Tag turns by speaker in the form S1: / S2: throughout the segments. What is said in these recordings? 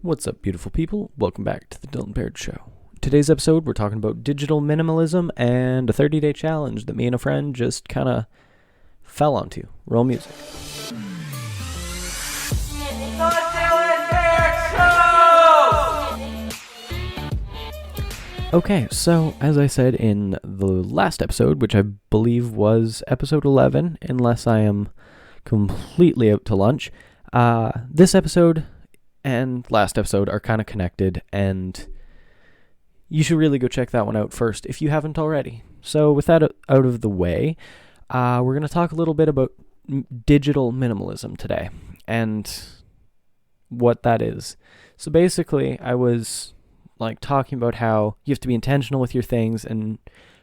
S1: What's up, beautiful people? Welcome back to the Baird Show. Today's episode, we're talking about digital minimalism and a 30-day challenge that me and a friend just kind of fell onto. Roll music. Okay, so as I said in the last episode, which I believe was episode 11, unless I am completely out to lunch, this episode and last episode are kind of connected, and you should really go check that one out first if you haven't already. So with that out of the way, we're going to talk a little bit about digital minimalism today and what that is. So basically, I was talking about how you have to be intentional with your things and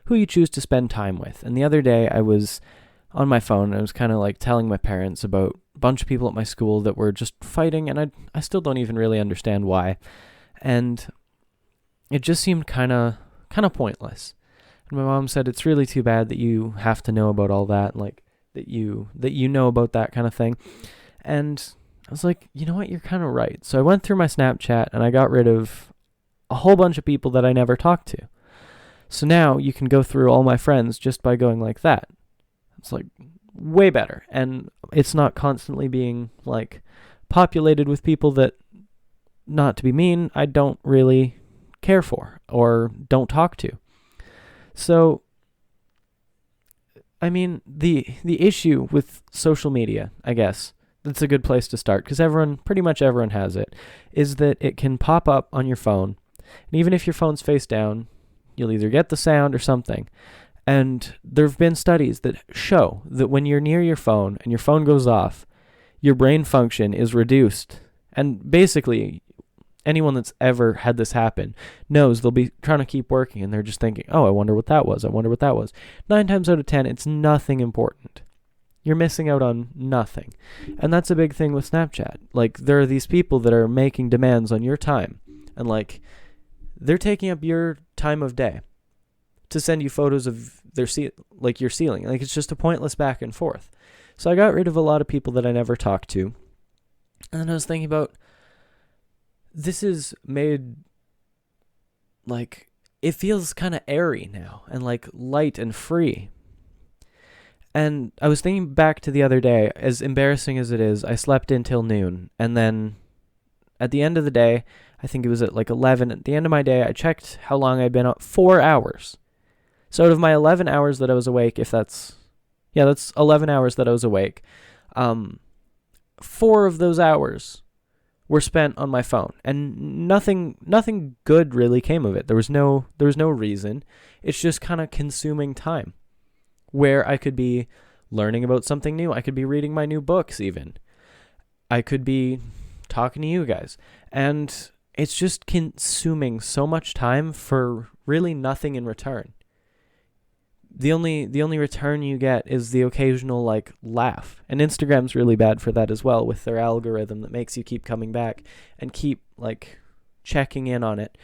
S1: who you choose to spend time with. And the other day I was on my phone and I was kind of telling my parents about a bunch of people at my school that were just fighting, and I still don't even really understand why. And it just seemed kind of pointless. And my mom said it's really too bad that you have to know about all that, that you know about that kind of thing. And I was like, you know what, you're kind of right. So I went through my Snapchat and I got rid of a whole bunch of people that I never talked to. So now you can go through all my friends just by going like that. It's way better. And it's not constantly being populated with people that, not to be mean, I don't really care for or don't talk to. So, I mean, the issue with social media, I guess, that's a good place to start because pretty much everyone has it, is that it can pop up on your phone. And even if your phone's face down, you'll either get the sound or something. And there have been studies that show that when you're near your phone and your phone goes off, your brain function is reduced. And basically, anyone that's ever had this happen knows they'll be trying to keep working and they're just thinking, oh, I wonder what that was. 9 times out of 10, it's nothing important. You're missing out on nothing. And that's a big thing with Snapchat. There are these people that are making demands on your time. And they're taking up your time of day to send you photos of their your ceiling. It's just a pointless back and forth. So I got rid of a lot of people that I never talked to. And then I was thinking about, this is made, it feels kind of airy now and light and free. And I was thinking back to the other day, as embarrassing as it is, I slept until noon. And then at the end of the day, I think it was at 11. At the end of my day, I checked how long I'd been up. 4 hours. So out of my 11 hours that I was awake, that's 11 hours that I was awake. 4 of those hours were spent on my phone, and nothing good really came of it. There was no reason. It's just kind of consuming time where I could be learning about something new. I could be reading my new books even. I could be talking to you guys. And it's just consuming so much time for really nothing in return. The only return you get is the occasional laugh. And Instagram's really bad for that as well, with their algorithm that makes you keep coming back and keep checking in on it.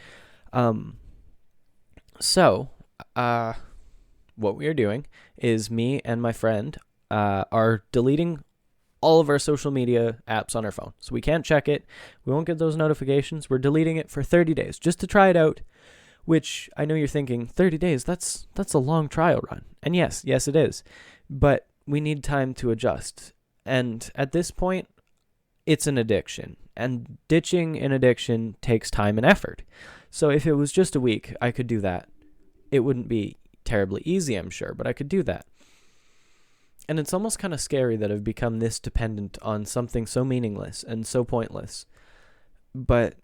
S1: So what we are doing is me and my friend are deleting all of our social media apps on our phone. So we can't check it. We won't get those notifications. We're deleting it for 30 days just to try it out, which I know you're thinking, 30 days, that's a long trial run. And yes, it is. But we need time to adjust. And at this point, it's an addiction. And ditching an addiction takes time and effort. So if it was just a week, I could do that. It wouldn't be terribly easy, I'm sure, but I could do that. And it's almost kind of scary that I've become this dependent on something so meaningless and so pointless. But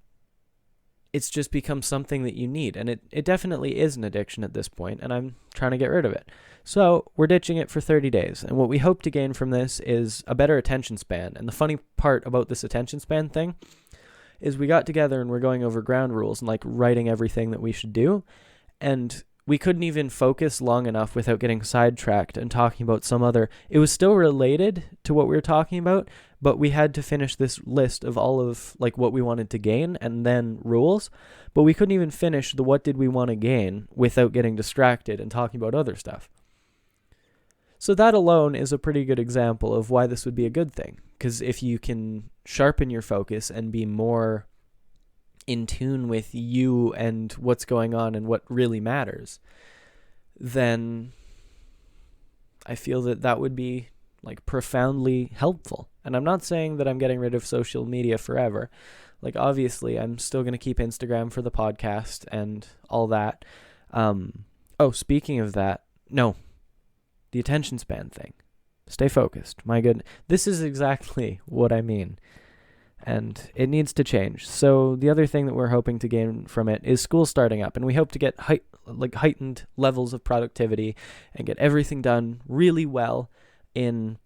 S1: it's just become something that you need. And it definitely is an addiction at this point, and I'm trying to get rid of it. So we're ditching it for 30 days. And what we hope to gain from this is a better attention span. And the funny part about this attention span thing is we got together and we're going over ground rules and writing everything that we should do. And we couldn't even focus long enough without getting sidetracked and talking about some other. It was still related to what we were talking about, but we had to finish this list of all of what we wanted to gain and then rules. But we couldn't even finish the what did we want to gain without getting distracted and talking about other stuff. So that alone is a pretty good example of why this would be a good thing. Because if you can sharpen your focus and be more in tune with you and what's going on and what really matters, then I feel that would be like profoundly helpful. And I'm not saying that I'm getting rid of social media forever. Like, obviously, I'm still going to keep Instagram for the podcast and all that. Speaking of that, no, the attention span thing. Stay focused. My goodness. This is exactly what I mean. And it needs to change. So the other thing that we're hoping to gain from it is school starting up. And we hope to get heightened levels of productivity and get everything done really well in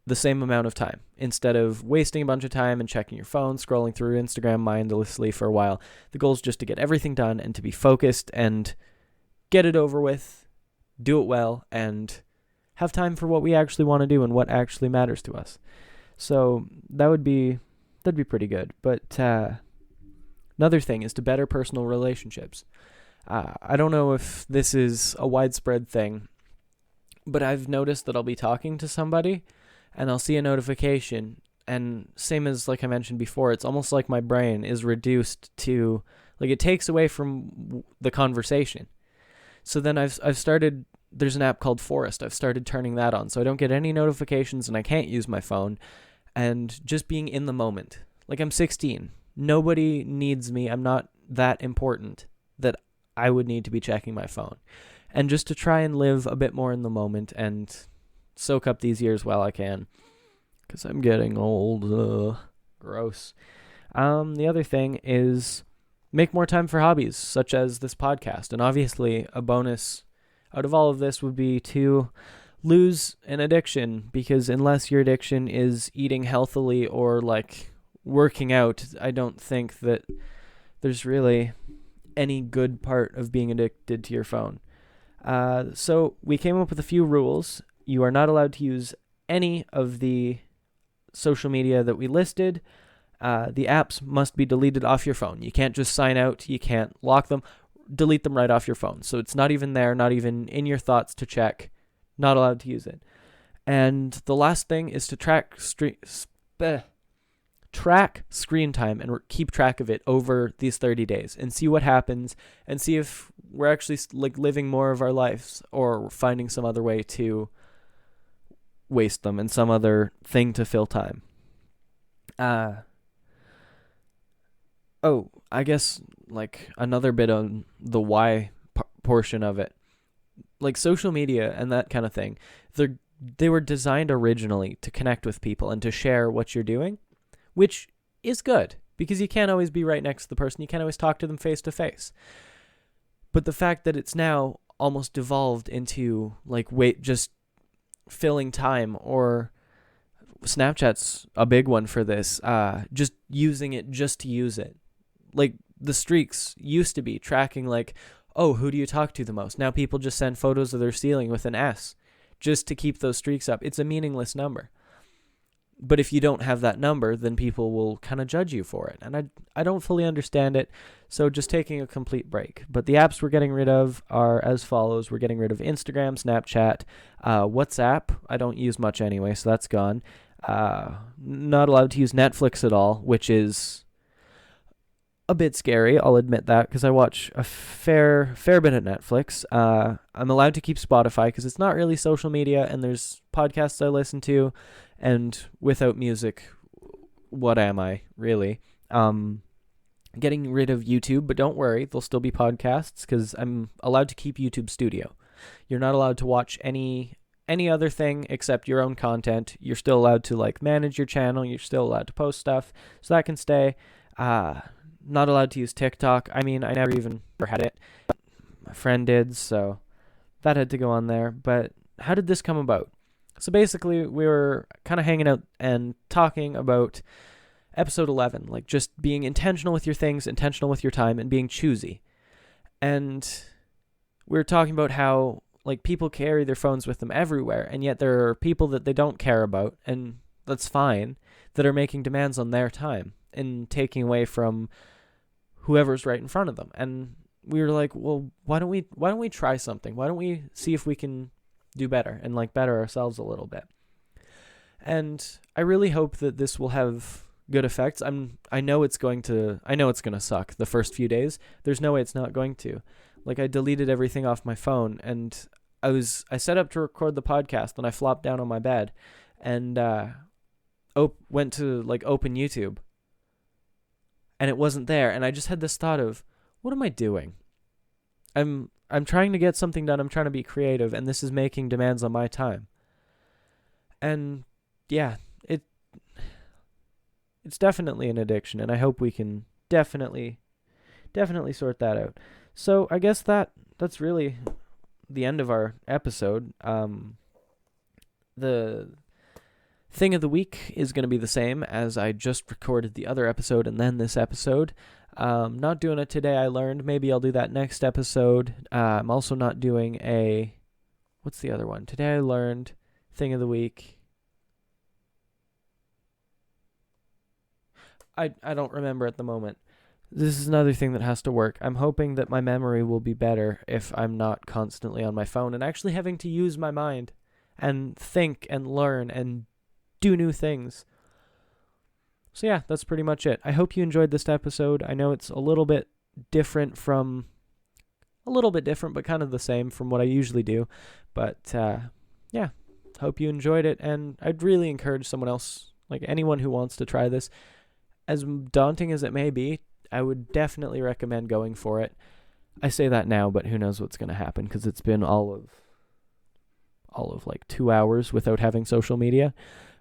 S1: the same amount of time, instead of wasting a bunch of time and checking your phone, scrolling through Instagram mindlessly for a while. The goal is just to get everything done and to be focused and get it over with, do it well, and have time for what we actually want to do and what actually matters to us. So that'd be pretty good. But another thing is to better personal relationships. I don't know if this is a widespread thing, but I've noticed that I'll be talking to somebody and I'll see a notification, and same as like I mentioned before, it's almost like my brain is reduced to, like, it takes away from the conversation. So then I've started, there's an app called Forest. I've started turning that on so I don't get any notifications and I can't use my phone, and just being in the moment. Like, I'm 16. Nobody needs me. I'm not that important that I would need to be checking my phone. And just to try and live a bit more in the moment and soak up these years while I can, because I'm getting old. Gross. The other thing is make more time for hobbies, such as this podcast. And obviously, a bonus out of all of this would be to lose an addiction, because unless your addiction is eating healthily or like working out, I don't think that there's really any good part of being addicted to your phone. So we came up with a few rules. You are not allowed to use any of the social media that we listed. The apps must be deleted off your phone. You can't just sign out. You can't lock them. Delete them right off your phone. So it's not even there, not even in your thoughts to check. Not allowed to use it. And the last thing is to track screen time and keep track of it over these 30 days and see what happens and see if we're actually like living more of our lives or finding some other way to waste them and some other thing to fill time. I guess like another bit on the why portion of it. Like social media and that kind of thing, they were designed originally to connect with people and to share what you're doing, which is good because you can't always be right next to the person. You can't always talk to them face to face. But the fact that it's now almost devolved into like just filling time, or Snapchat's a big one for this, just using it just to use it. Like the streaks used to be tracking like, oh, who do you talk to the most? Now people just send photos of their ceiling with an S just to keep those streaks up. It's a meaningless number. But if you don't have that number, then people will kind of judge you for it. And I don't fully understand it, so just taking a complete break. But the apps we're getting rid of are as follows. We're getting rid of Instagram, Snapchat, WhatsApp. I don't use much anyway, so that's gone. Not allowed to use Netflix at all, which is a bit scary, I'll admit that, because I watch a fair bit of Netflix. I'm allowed to keep Spotify because it's not really social media, and there's podcasts I listen to, and without music, what am I, really? Getting rid of YouTube, but don't worry, there'll still be podcasts because I'm allowed to keep YouTube Studio. You're not allowed to watch any other thing except your own content. You're still allowed to like manage your channel. You're still allowed to post stuff, so that can stay. Not allowed to use TikTok. I mean, I never had it. My friend did, so that had to go on there. But how did this come about? So basically, we were kind of hanging out and talking about episode 11, like just being intentional with your things, intentional with your time, and being choosy. And we were talking about how like people carry their phones with them everywhere, and yet there are people that they don't care about, and that's fine, that are making demands on their time and taking away from whoever's right in front of them. And we were like, well, why don't we try something? Why don't we see if we can do better and like better ourselves a little bit? And I really hope that this will have good effects. I know it's going to suck the first few days. There's no way it's not going to. Like, I deleted everything off my phone, and I set up to record the podcast, and I flopped down on my bed and went to like open YouTube, and it wasn't there, and I just had this thought of, what am I doing? I'm trying to get something done. I'm trying to be creative, and this is making demands on my time. And yeah, it's definitely an addiction, and I hope we can definitely sort that out. So I guess that's really the end of our episode. The thing of the week is going to be the same as I just recorded the other episode and then this episode. Not doing a Today I Learned. Maybe I'll do that next episode. I'm also not doing what's the other one? Today I Learned, thing of the week. I don't remember at the moment. This is another thing that has to work. I'm hoping that my memory will be better if I'm not constantly on my phone and actually having to use my mind and think and learn and do new things. So yeah, that's pretty much it. I hope you enjoyed this episode. I know it's a little bit different, but kind of the same from what I usually do. But yeah, hope you enjoyed it. And I'd really encourage someone else, like anyone who wants to try this, as daunting as it may be, I would definitely recommend going for it. I say that now, but who knows what's going to happen, because it's been all of like 2 hours without having social media.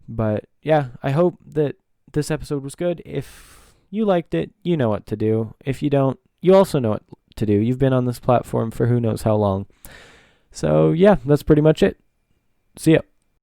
S1: But yeah, I hope that this episode was good. If you liked it, you know what to do. If you don't, you also know what to do. You've been on this platform for who knows how long. So yeah, that's pretty much it. See ya.